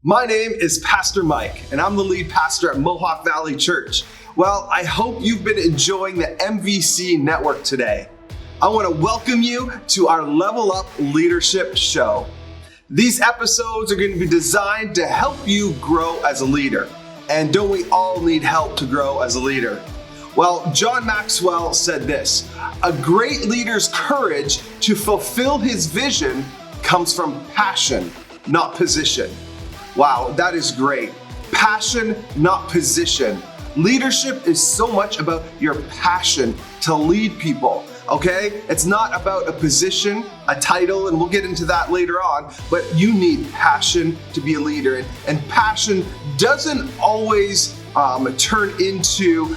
My name is Pastor Mike, and I'm the lead pastor at Mohawk Valley Church. Well, I hope you've been enjoying the MVC network today. I want to welcome you to our Level Up Leadership Show. These episodes are going to be designed to help you grow as a leader. And don't we all need help to grow as a leader? Well, John Maxwell said this: a great leader's courage to fulfill his vision comes from passion, not position. Wow, that is great. Passion, not position. Leadership is so much about your passion to lead people, okay? It's not about a position, a title, and we'll get into that later on, but you need passion to be a leader. And passion doesn't always turn into,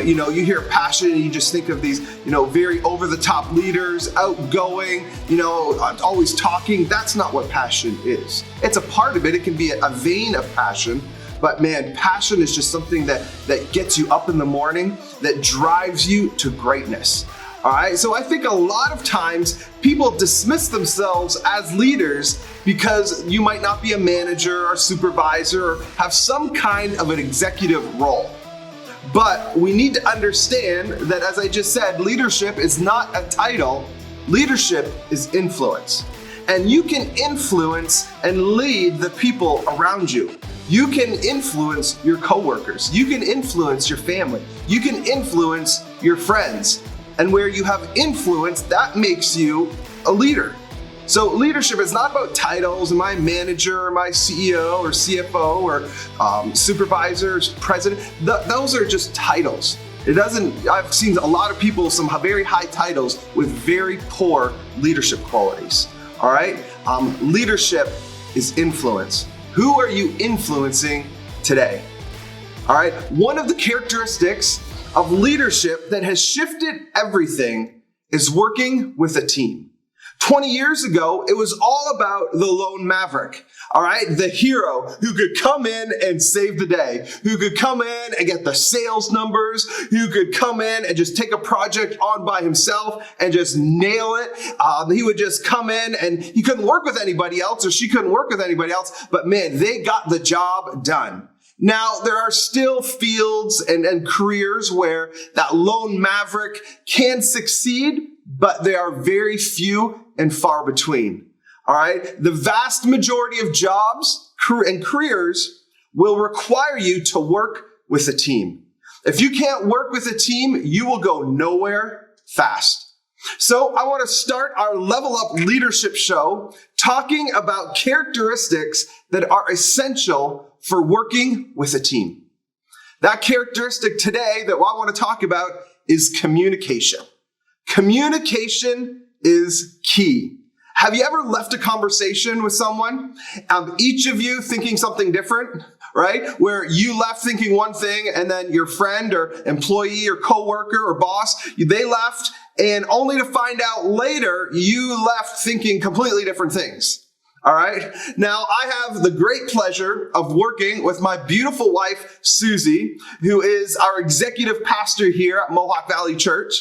you hear passion and you just think of these, very over-the-top leaders, outgoing, always talking. That's not what passion is. It's a part of it. It can be a vein of passion, but man, passion is just something that gets you up in the morning, that drives you to greatness. All right, so I think a lot of times people dismiss themselves as leaders because you might not be a manager or supervisor or have some kind of an executive role. But we need to understand that, as I just said, leadership is not a title. Leadership is influence. And you can influence and lead the people around you. You can influence your coworkers. You can influence your family. You can influence your friends. And where you have influence, that makes you a leader. So leadership is not about titles. Am I a manager, am I CEO or CFO or supervisor, president? Those are just titles. I've seen a lot of people, some very high titles with very poor leadership qualities. All right? Leadership is influence. Who are you influencing today? All right? One of the characteristics of leadership that has shifted everything is working with a team. 20 years ago, it was all about the lone maverick, all right? The hero who could come in and save the day, who could come in and get the sales numbers, who could come in and just take a project on by himself and just nail it. He would just come in and he couldn't work with anybody else, or she couldn't work with anybody else, but man, they got the job done. Now, there are still fields and careers where that lone maverick can succeed, but they are very few and far between. All right? The vast majority of jobs and careers will require you to work with a team. If you can't work with a team, you will go nowhere fast. So I want to start our Level Up Leadership Show talking about characteristics that are essential for working with a team. That characteristic today that I want to talk about is communication. Communication is key. Have you ever left a conversation with someone, each of you thinking something different, right? Where you left thinking one thing and then your friend or employee or coworker or boss, they left, and only to find out later you left thinking completely different things. All right. Now, I have the great pleasure of working with my beautiful wife, Susie, who is our executive pastor here at Mohawk Valley Church.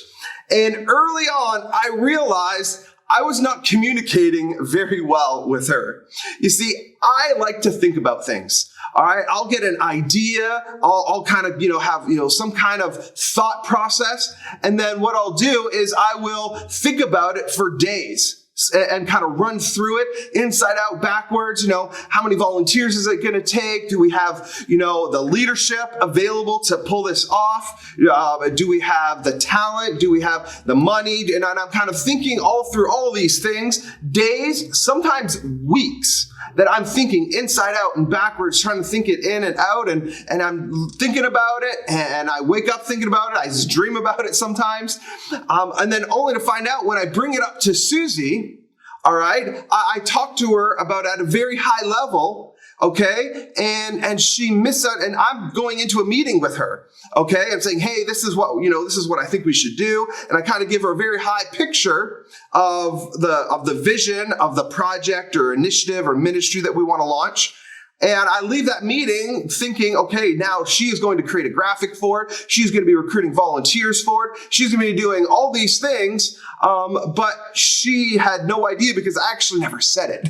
And early on, I realized I was not communicating very well with her. You see, I like to think about things. All right, I'll get an idea. I'll kind of, have, some kind of thought process. And then what I'll do is I will think about it for days and kind of run through it inside out, backwards. How many volunteers is it going to take? Do we have, the leadership available to pull this off? Do we have the talent? Do we have the money? And I'm kind of thinking all through all these things, days, sometimes weeks, that I'm thinking inside out and backwards, trying to think it in and out, and I'm thinking about it, and I wake up thinking about it, I just dream about it sometimes, and then only to find out when I bring it up to Susie, all right, I talk to her about at a very high level, okay, and she missed out, and I'm going into a meeting with her, okay, I'm saying, hey, this is what I think we should do, and I kind of give her a very high picture of the vision of the project or initiative or ministry that we want to launch, And I leave that meeting thinking, okay, now she is going to create a graphic for it. She's going to be recruiting volunteers for it. She's going to be doing all these things. But she had no idea because I actually never said it.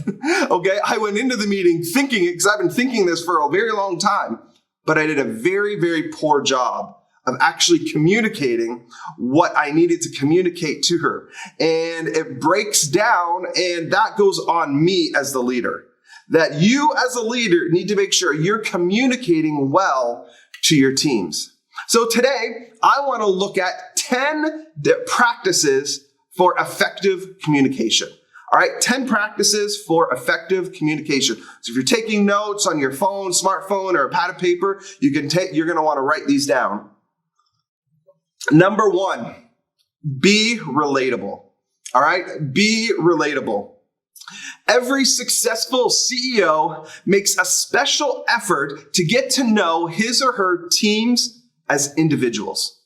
Okay. I went into the meeting thinking it because I've been thinking this for a very long time, but I did a very, very poor job of actually communicating what I needed to communicate to her. And it breaks down, and that goes on me as the leader. That you as a leader need to make sure you're communicating well to your teams. So today, I want to look at 10 practices for effective communication. All right, 10 practices for effective communication. So if you're taking notes on your phone, smartphone, or a pad of paper, you're going to want to write these down. Number 1, be relatable. All right, be relatable. Every successful CEO makes a special effort to get to know his or her teams as individuals.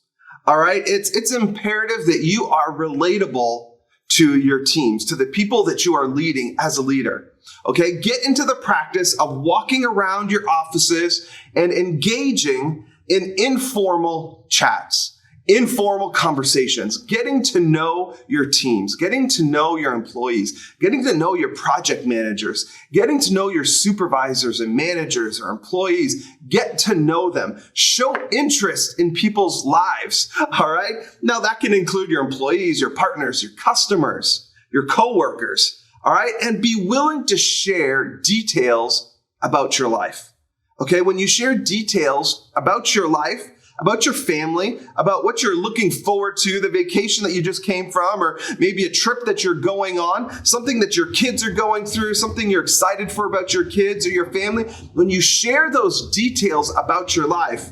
All right, it's imperative that you are relatable to your teams, to the people that you are leading as a leader. Okay, get into the practice of walking around your offices and engaging in informal chats. Informal conversations, getting to know your teams, getting to know your employees, getting to know your project managers, getting to know your supervisors and managers or employees. Get to know them. Show interest in people's lives. All right. Now that can include your employees, your partners, your customers, your coworkers. All right. And be willing to share details about your life. Okay. When you share details about your life, about your family, about what you're looking forward to, the vacation that you just came from, or maybe a trip that you're going on, something that your kids are going through, something you're excited for about your kids or your family. When you share those details about your life,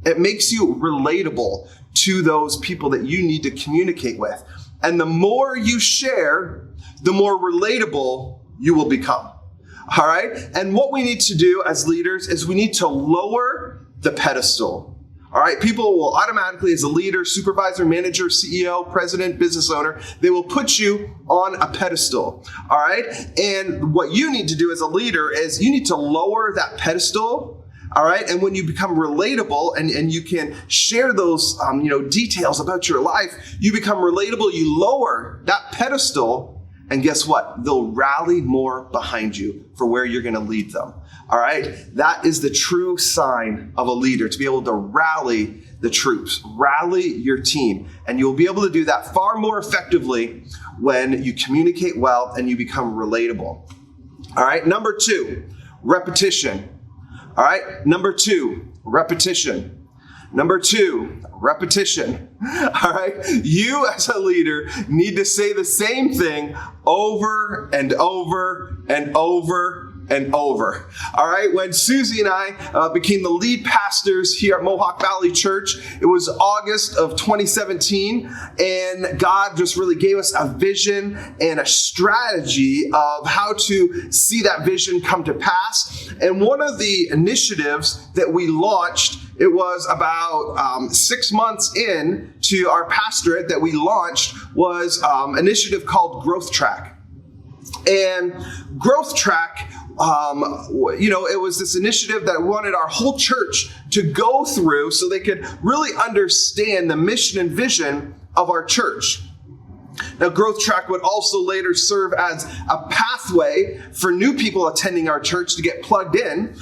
it makes you relatable to those people that you need to communicate with. And the more you share, the more relatable you will become. All right? And what we need to do as leaders is we need to lower the pedestal. All right, people will automatically, as a leader, supervisor, manager, CEO, president, business owner, they will put you on a pedestal. All right, and what you need to do as a leader is you need to lower that pedestal. All right, and when you become relatable and you can share those details about your life, you become relatable. You lower that pedestal, and guess what? They'll rally more behind you for where you're going to lead them. All right, that is the true sign of a leader, to be able to rally the troops, rally your team. And you'll be able to do that far more effectively when you communicate well and you become relatable. All right, number 2, repetition. All right, number 2, repetition. Number 2, repetition. All right, you as a leader need to say the same thing over and over and over and over. All right, when Susie and I became the lead pastors here at Mohawk Valley Church, it was August of 2017, and God just really gave us a vision and a strategy of how to see that vision come to pass. And one of the initiatives that we launched, it was about 6 months in to our pastorate that we launched, was an initiative called Growth Track. And Growth Track, it was this initiative that wanted our whole church to go through so they could really understand the mission and vision of our church. Now, Growth Track would also later serve as a pathway for new people attending our church to get plugged in.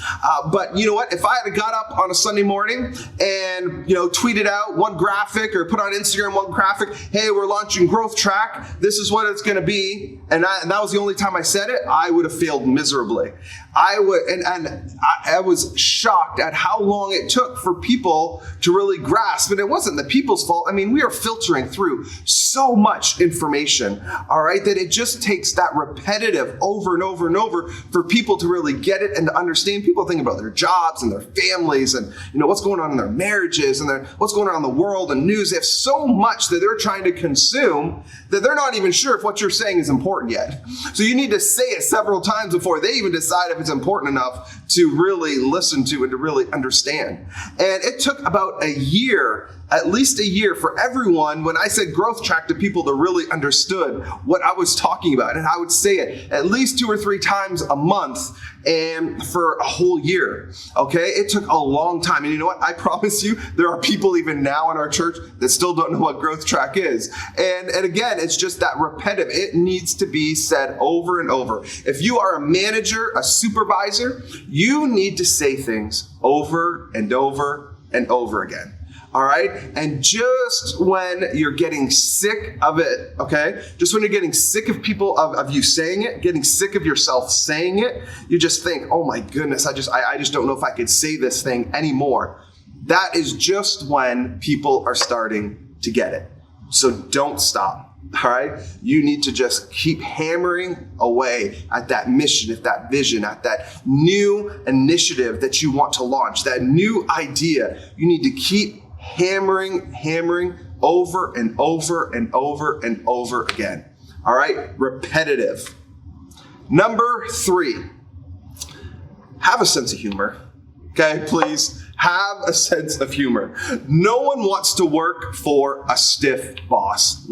But you know what? If I had got up on a Sunday morning and, tweeted out one graphic or put on Instagram one graphic, hey, we're launching Growth Track, this is what it's going to be, and that was the only time I said it, I would have failed miserably. I was shocked at how long it took for people to really grasp. And it wasn't the people's fault. I mean, we are filtering through so much information, all right, that it just takes that repetitive over and over and over for people to really get it and to understand. People think about their jobs and their families and, what's going on in their marriages and what's going on in the world and news. They have so much that they're trying to consume that they're not even sure if what you're saying is important yet. So you need to say it several times before they even decide if it's important enough to really listen to and to really understand. And it took about a year at least a year for everyone. When I said growth track to people that really understood what I was talking about, and I would say it at least 2 or 3 times a month and for a whole year. Okay, it took a long time. And you know what? I promise you, there are people even now in our church that still don't know what growth track is. And again, it's just that repetitive. It needs to be said over and over. If you are a manager, a supervisor, you need to say things over and over and over again. All right. And just when you're getting sick of it, okay, just when you're getting sick of people, of you saying it, getting sick of yourself saying it, you just think, oh my goodness, I just don't know if I could say this thing anymore. That is just when people are starting to get it. So don't stop. All right. You need to just keep hammering away at that mission, at that vision, at that new initiative that you want to launch, that new idea. You need to keep hammering over and over and over and over again. All right, repetitive. Number 3, have a sense of humor. Okay, please have a sense of humor. No one wants to work for a stiff boss.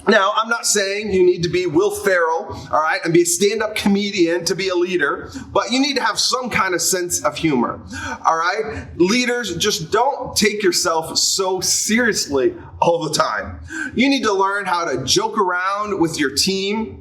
Now, I'm not saying you need to be Will Ferrell, all right, and be a stand-up comedian to be a leader, but you need to have some kind of sense of humor, all right? Leaders, just don't take yourself so seriously all the time. You need to learn how to joke around with your team.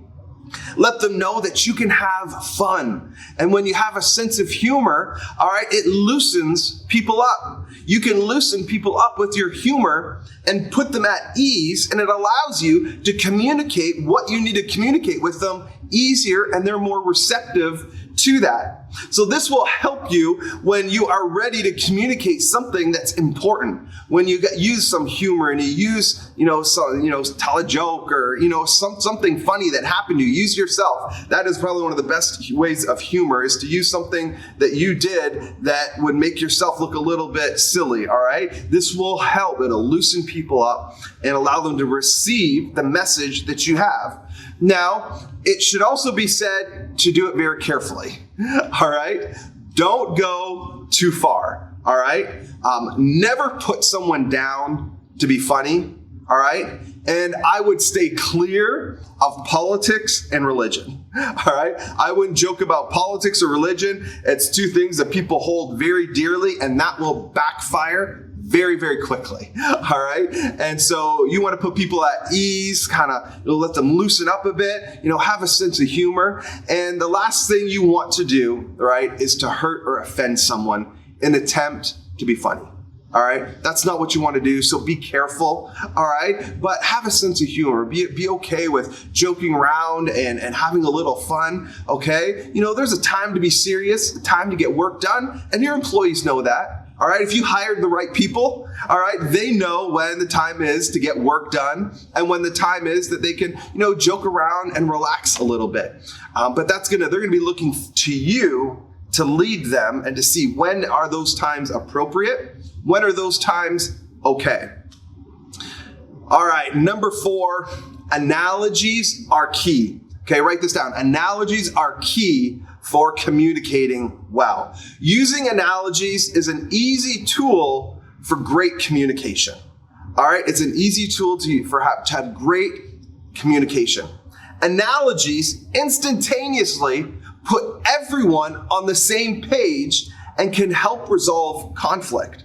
Let them know that you can have fun. And when you have a sense of humor, all right, it loosens people up. You can loosen people up with your humor and put them at ease, and it allows you to communicate what you need to communicate with them easier, and they're more receptive to that. So this will help you when you are ready to communicate something that's important. When you use some humor and you use, tell a joke or, something funny that happened to you, use yourself. That is probably one of the best ways of humor, is to use something that you did that would make yourself look a little bit silly, all right? This will help. It'll loosen people up and allow them to receive the message that you have. Now, it should also be said to do it very carefully, all right? Don't go too far, all right? Never put someone down to be funny, all right? And I would stay clear of politics and religion, all right? I wouldn't joke about politics or religion. It's 2 things that people hold very dearly, and that will backfire very, very quickly, all right? And so you want to put people at ease, kind of let them loosen up a bit, have a sense of humor. And the last thing you want to do, right, is to hurt or offend someone in an attempt to be funny. All right, that's not what you want to do, so be careful, all right? But have a sense of humor. Be okay with joking around and having a little fun, okay? There's a time to be serious, a time to get work done, and your employees know that, all right? If you hired the right people, all right, they know when the time is to get work done and when the time is that they can, joke around and relax a little bit. But they're gonna be looking to you to lead them and to see when are those times appropriate. When are those times okay? All right, number 4, analogies are key. Okay, write this down. Analogies are key for communicating well. Using analogies is an easy tool for great communication. All right, it's an easy tool to have great communication. Analogies instantaneously put everyone on the same page and can help resolve conflict.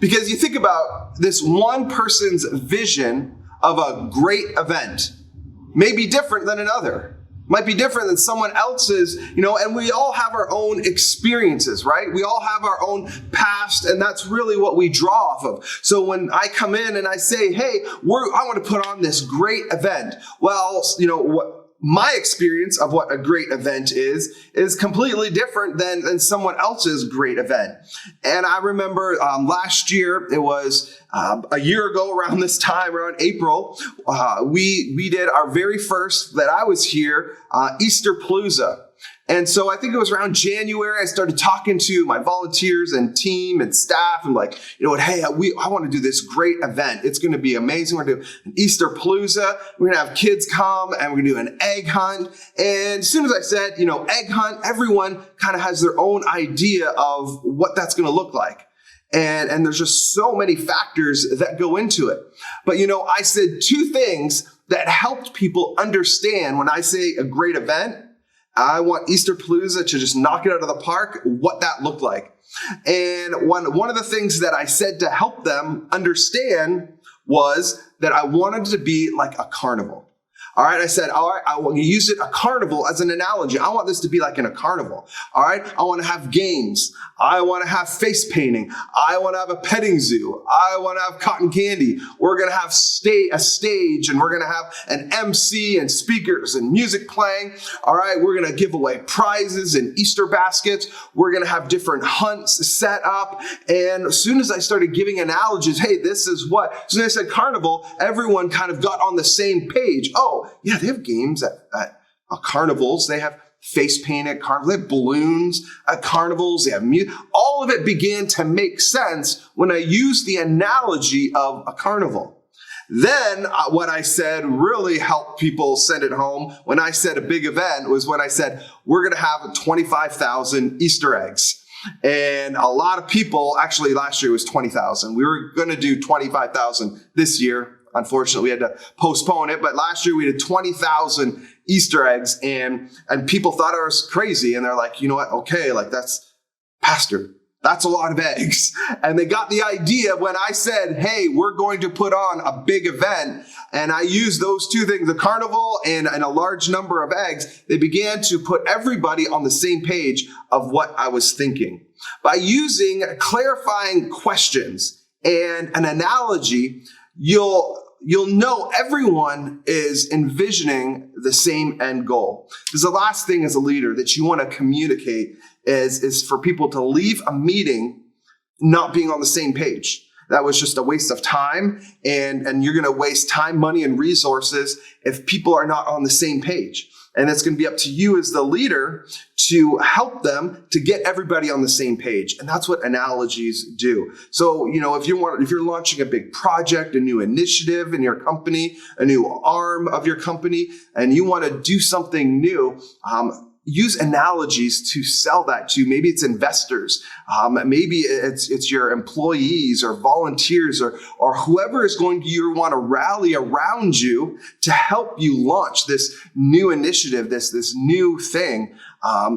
Because you think about this one person's vision of a great event may be different than another. Might be different than someone else's, and we all have our own experiences, right? We all have our own past, and that's really what we draw off of. So when I come in and I say, hey, I want to put on this great event. Well, what my experience of what a great event is completely different than someone else's great event. And I remember last year, it was a year ago around this time, around April, we did our very first, that I was here, Easter Palooza. And so I think it was around January, I started talking to my volunteers and team and staff and hey, I want to do this great event. It's going to be amazing. We're going to do an Easter Palooza. We're going to have kids come and we're going to do an egg hunt. And as soon as I said, egg hunt, everyone kind of has their own idea of what that's going to look like. And there's just so many factors that go into it. But I said two things that helped people understand when I say a great event, I want Easterpalooza to just knock it out of the park, what that looked like. And one of the things that I said to help them understand was that I wanted it to be like a carnival. All right, I said, all right, I want to use a carnival as an analogy. I want this to be like in a carnival. All right, I want to have games. I want to have face painting. I want to have a petting zoo. I want to have cotton candy. We're going to have a stage, and we're going to have an MC and speakers and music playing. All right, we're going to give away prizes and Easter baskets. We're going to have different hunts set up. And as soon as I started giving analogies, hey, this is what. As soon as I said carnival, everyone kind of got on the same page. Oh, yeah, they have games at carnivals. They have face paint at carnivals. They have balloons at carnivals. They have music. All of it began to make sense when I used the analogy of a carnival. Then what I said really helped people send it home when I said a big event was when I said, we're going to have 25,000 Easter eggs. And a lot of people, actually last year it was 20,000. We were going to do 25,000 this year. Unfortunately, we had to postpone it, but last year we did 20,000 Easter eggs, and people thought I was crazy, and they're like, you know what? Okay, like Pastor, that's a lot of eggs. And they got the idea when I said, hey, we're going to put on a big event, and I used those two things, the carnival and a large number of eggs. They began to put everybody on the same page of what I was thinking. By using clarifying questions and an analogy, you'll know everyone is envisioning the same end goal. Because the last thing as a leader that you want to communicate is for people to leave a meeting not being on the same page. That was just a waste of time, and you're going to waste time, money, and resources if people are not on the same page. And it's going to be up to you as the leader to help them to get everybody on the same page. And that's what analogies do. So, if you're launching a big project, a new initiative in your company, a new arm of your company, and you want to do something new, use analogies to sell that to. Maybe it's investors. Maybe it's your employees or volunteers or whoever is going to want to rally around you to help you launch this new initiative, this new thing.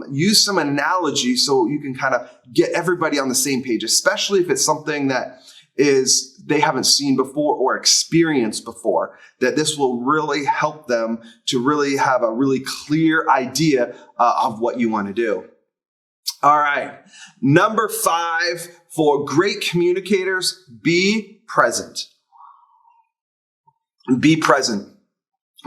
Use some analogy so you can kind of get everybody on the same page, especially if it's something that they haven't seen before or experienced before, that this will really help them to really have a really clear idea of what you want to do. All right. Number 5 for great communicators, be present. Be present.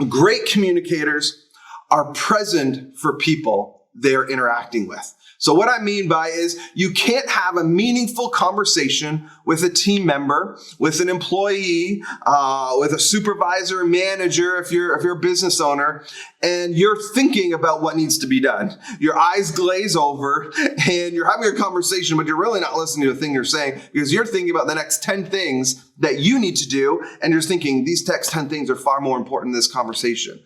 Great communicators are present for people they're interacting with. So what I mean by is you can't have a meaningful conversation with a team member, with an employee, with a supervisor, manager, if you're a business owner, and you're thinking about what needs to be done. Your eyes glaze over and you're having a conversation, but you're really not listening to the thing you're saying because you're thinking about the next 10 things that you need to do, and you're thinking these next 10 things are far more important than this conversation.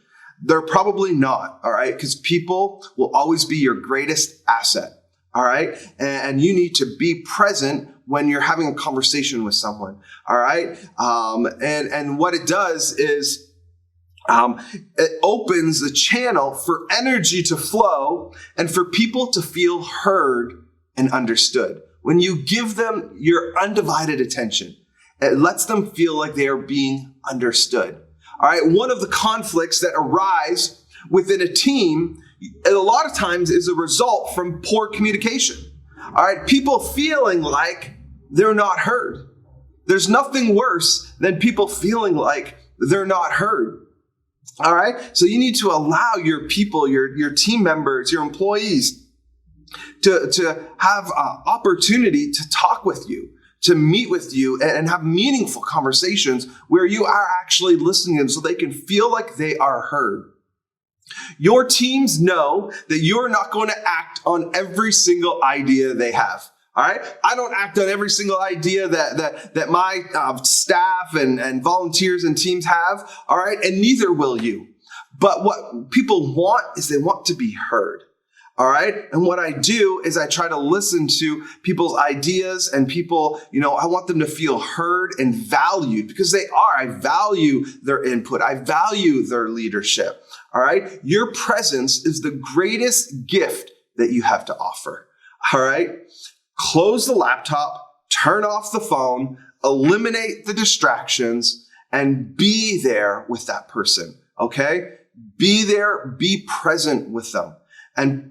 They're probably not, all right? Because people will always be your greatest asset, all right? And you need to be present when you're having a conversation with someone, all right? And what it does is it opens the channel for energy to flow and for people to feel heard and understood. When you give them your undivided attention, it lets them feel like they are being understood. All right, one of the conflicts that arise within a team, a lot of times is a result from poor communication. All right, people feeling like they're not heard. There's nothing worse than people feeling like they're not heard. All right, so you need to allow your people, your team members, your employees to have an opportunity to talk with you, to meet with you and have meaningful conversations where you are actually listening to them so they can feel like they are heard. Your teams know that you're not going to act on every single idea they have. All right. I don't act on every single idea that my staff and volunteers and teams have. All right. And neither will you. But what people want is they want to be heard. All right. And what I do is I try to listen to people's ideas and people, I want them to feel heard and valued because they are. I value their input. I value their leadership. All right. Your presence is the greatest gift that you have to offer. All right. Close the laptop, turn off the phone, eliminate the distractions, and be there with that person. Okay. Be there, be present with them, and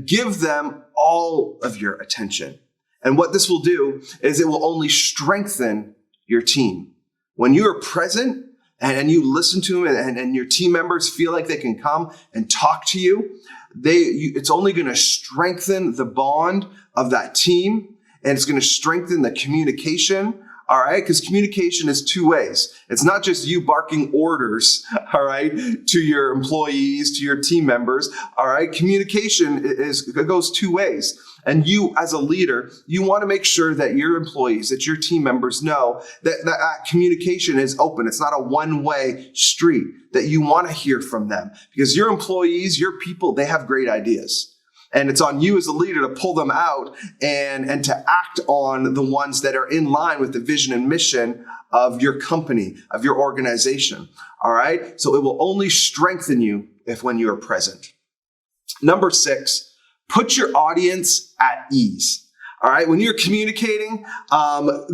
give them all of your attention. And what this will do is it will only strengthen your team. When you are present and you listen to them and your team members feel like they can come and talk to you, it's only going to strengthen the bond of that team, and it's going to strengthen the communication. All right, because communication is two ways. It's not just you barking orders, all right, to your employees, to your team members. All right, communication goes two ways. And you, as a leader, you want to make sure that your employees, that your team members know that communication is open. It's not a one-way street, that you want to hear from them. Because your employees, your people, they have great ideas. And it's on you as a leader to pull them out and to act on the ones that are in line with the vision and mission of your company, of your organization. All right. So it will only strengthen you when you are present. Number 6, put your audience at ease. All right. When you're communicating,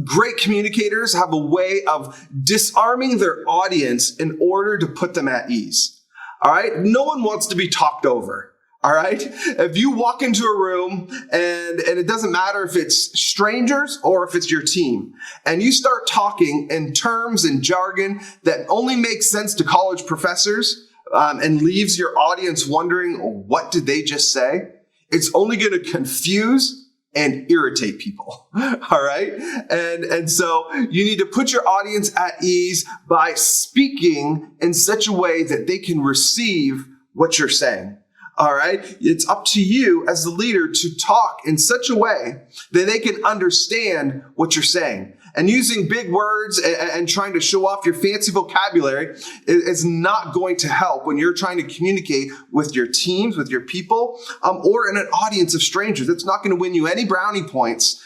great communicators have a way of disarming their audience in order to put them at ease. All right. No one wants to be talked over. All right. If you walk into a room and it doesn't matter if it's strangers or if it's your team, and you start talking in terms and jargon that only makes sense to college professors and leaves your audience wondering, what did they just say? It's only going to confuse and irritate people. All right. And so you need to put your audience at ease by speaking in such a way that they can receive what you're saying. All right. It's up to you as the leader to talk in such a way that they can understand what you're saying. And using big words and trying to show off your fancy vocabulary is not going to help when you're trying to communicate with your teams, with your people, or in an audience of strangers. It's not going to win you any brownie points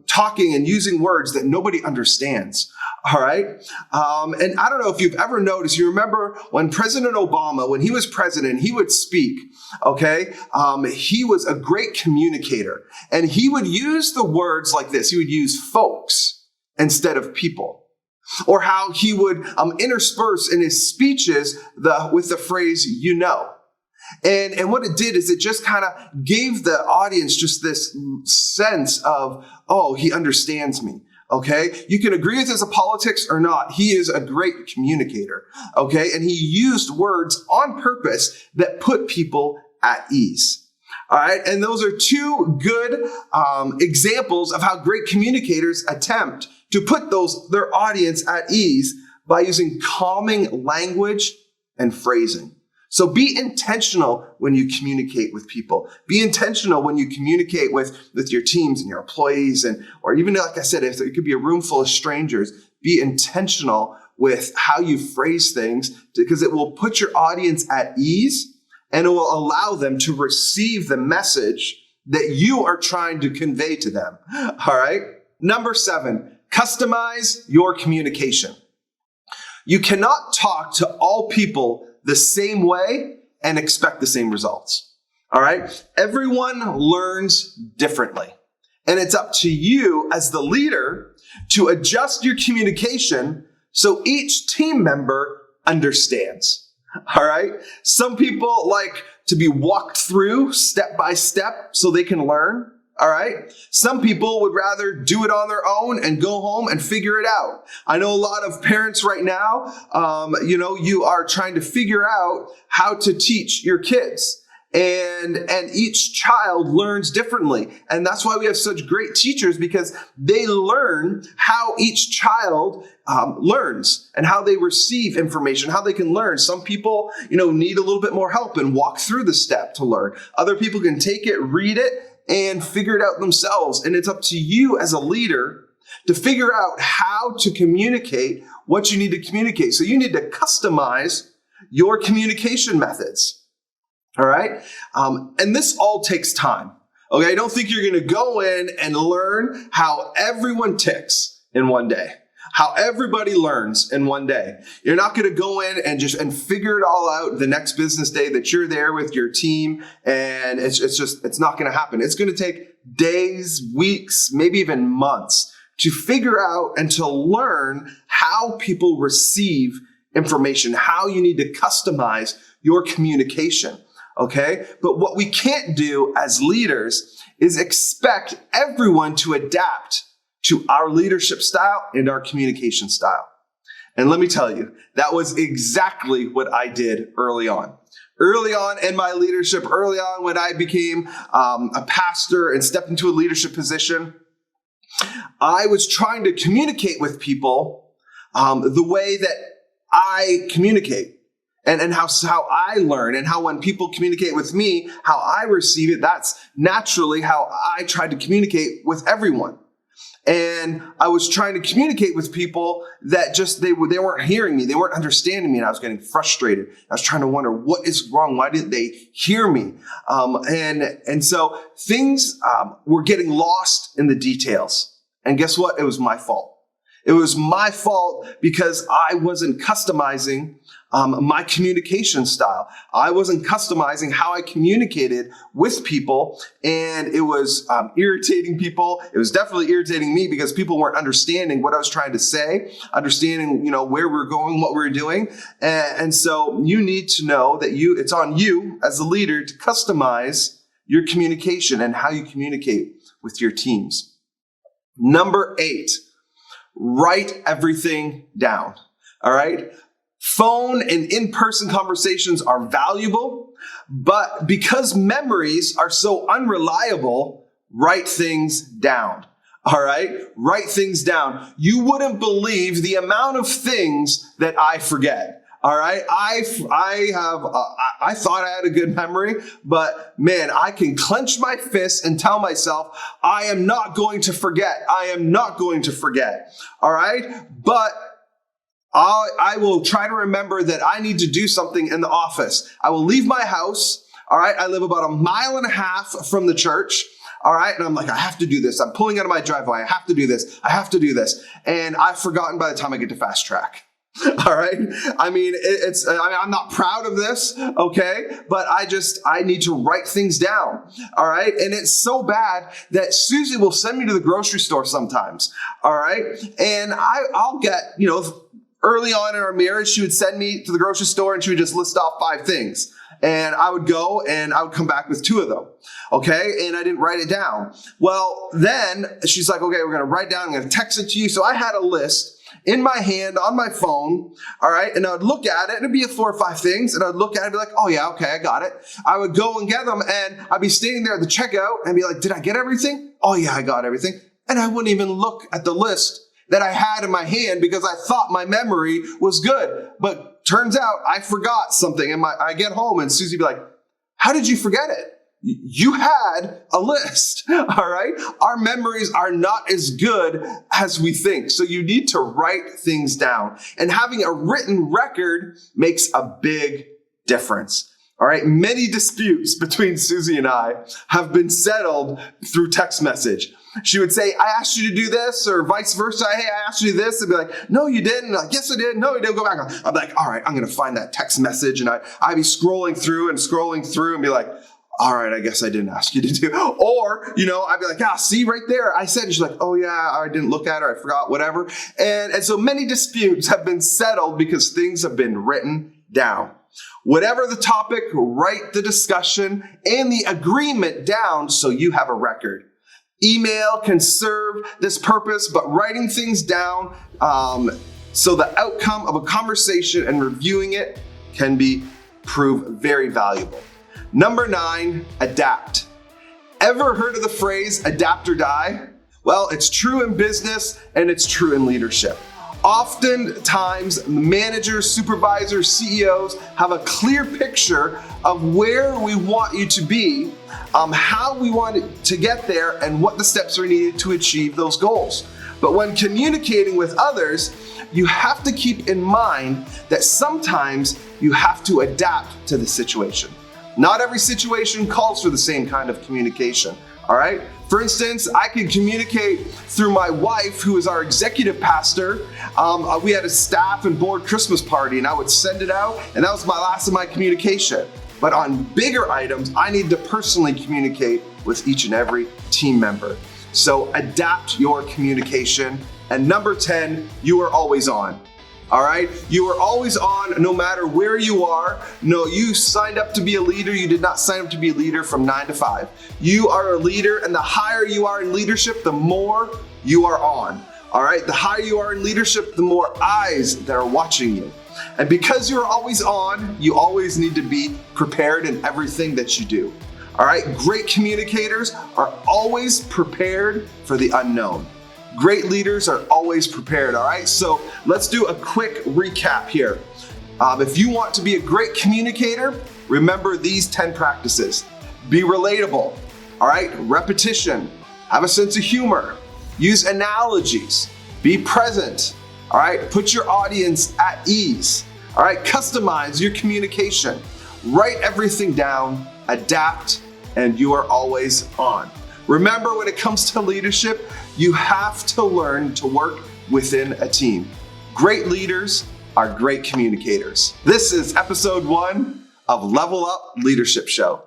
talking and using words that nobody understands. All right. And I don't know if you've ever noticed, you remember when President Obama, when he was president, he would speak. Okay. He was a great communicator, and he would use the words like this. He would use folks instead of people, or how he would intersperse in his speeches with the phrase, And what it did is it just kind of gave the audience just this sense of, oh, he understands me. Okay. You can agree with his politics or not. He is a great communicator. Okay. And he used words on purpose that put people at ease. All right. And those are two good examples of how great communicators attempt to put their audience at ease by using calming language and phrasing. So be intentional when you communicate with people. Be intentional when you communicate with your teams and your employees, or even, like I said, if it could be a room full of strangers, be intentional with how you phrase things, because it will put your audience at ease and it will allow them to receive the message that you are trying to convey to them. All right. Number 7, customize your communication. You cannot talk to all people the same way and expect the same results. All right. Everyone learns differently. And it's up to you as the leader to adjust your communication so each team member understands. All right. Some people like to be walked through step by step so they can learn. All right. Some people would rather do it on their own and go home and figure it out. I know a lot of parents right now, you are trying to figure out how to teach your kids. And each child learns differently. And that's why we have such great teachers, because they learn how each child learns and how they receive information, how they can learn. Some people, need a little bit more help and walk through the step to learn. Other people can take it, read it, and figure it out themselves. And it's up to you as a leader to figure out how to communicate what you need to communicate. So you need to customize your communication methods. All right. And this all takes time. Okay. I don't think you're going to go in and learn how everyone ticks in one day, how everybody learns in one day. You're not going to go in and figure it all out the next business day that you're there with your team. And it's not going to happen. It's going to take days, weeks, maybe even months to figure out and to learn how people receive information, how you need to customize your communication. Okay. But what we can't do as leaders is expect everyone to adapt to our leadership style and our communication style. And let me tell you, that was exactly what I did early on. Early on in my leadership, early on when I became a pastor and stepped into a leadership position, I was trying to communicate with people the way that I communicate. And how I learn, and how when people communicate with me, how I receive it, that's naturally how I tried to communicate with everyone. And I was trying to communicate with people that just, they weren't hearing me. They weren't understanding me. And I was getting frustrated. I was trying to wonder, what is wrong? Why didn't they hear me? And so things were getting lost in the details. And guess what? It was my fault. It was my fault because I wasn't customizing my communication style. I wasn't customizing how I communicated with people, and it was irritating people. It was definitely irritating me because people weren't understanding what I was trying to say, understanding, where we're going, what we're doing. And so you need to know that it's on you as a leader to customize your communication and how you communicate with your teams. Number 8, write everything down. All right. Phone and in-person conversations are valuable, but because memories are so unreliable, write things down. All right? Write things down. You wouldn't believe the amount of things that I forget. All right? I thought I had a good memory, but man, I can clench my fists and tell myself, I am not going to forget. I am not going to forget. All right? But I will try to remember that I need to do something in the office. I will leave my house. All right. I live about 1.5 miles from the church. All right. And I'm like, I have to do this. I'm pulling out of my driveway. I have to do this. I have to do this. And I've forgotten by the time I get to fast track. All right. I mean, I'm not proud of this. Okay. But I need to write things down. All right. And it's so bad that Susie will send me to the grocery store sometimes. All right. And I'll get, early on in our marriage, she would send me to the grocery store and she would just list off 5 things. And I would go and I would come back with 2 of them. Okay. And I didn't write it down. Well, then she's like, okay, we're going to write down. I'm going to text it to you. So I had a list in my hand on my phone. All right. And I would look at it and it'd be 4 or 5 things. And I'd look at it and be like, oh yeah, okay, I got it. I would go and get them and I'd be standing there at the checkout and be like, did I get everything? Oh yeah, I got everything. And I wouldn't even look at the list that I had in my hand because I thought my memory was good. But turns out I forgot something and I get home and Susie be like, how did you forget it? You had a list, all right? Our memories are not as good as we think. So you need to write things down. And having a written record makes a big difference. All right. Many disputes between Susie and I have been settled through text message. She would say, I asked you to do this, or vice versa. Hey, I asked you to do this. And be like, no, you didn't. Like, yes, I did. No, you didn't. Go back. I'd be like, all right, I'm going to find that text message. And I'd be scrolling through and be like, all right, I guess I didn't ask you to do. Or, I'd be like, see right there. I said, and she's like, oh yeah, I didn't look at her. I forgot, whatever. And so many disputes have been settled because things have been written down. Whatever the topic, write the discussion and the agreement down so you have a record. Email can serve this purpose, but writing things down so the outcome of a conversation and reviewing it can prove very valuable. Number 9, adapt. Ever heard of the phrase adapt or die? Well, it's true in business and it's true in leadership. Oftentimes, managers, supervisors, CEOs have a clear picture of where we want you to be, how we want to get there, and what the steps are needed to achieve those goals. But when communicating with others, you have to keep in mind that sometimes you have to adapt to the situation. Not every situation calls for the same kind of communication, all right? For instance, I could communicate through my wife, who is our executive pastor. We had a staff and board Christmas party, and I would send it out, and that was my last of my communication. But on bigger items, I need to personally communicate with each and every team member. So adapt your communication. And number 10, you are always on. All right, you are always on no matter where you are. No, you signed up to be a leader. You did not sign up to be a leader from 9 to 5. You are a leader, and the higher you are in leadership, the more you are on. All right, the higher you are in leadership, the more eyes that are watching you. And because you're always on, you always need to be prepared in everything that you do. All right, great communicators are always prepared for the unknown. Great leaders are always prepared, all right? So let's do a quick recap here. If you want to be a great communicator, remember these 10 practices. Be relatable, all right? Repetition, have a sense of humor, use analogies, be present, all right? Put your audience at ease, all right? Customize your communication, write everything down, adapt, and you are always on. Remember, when it comes to leadership, you have to learn to work within a team. Great leaders are great communicators. This is episode 1 of Level Up Leadership Show.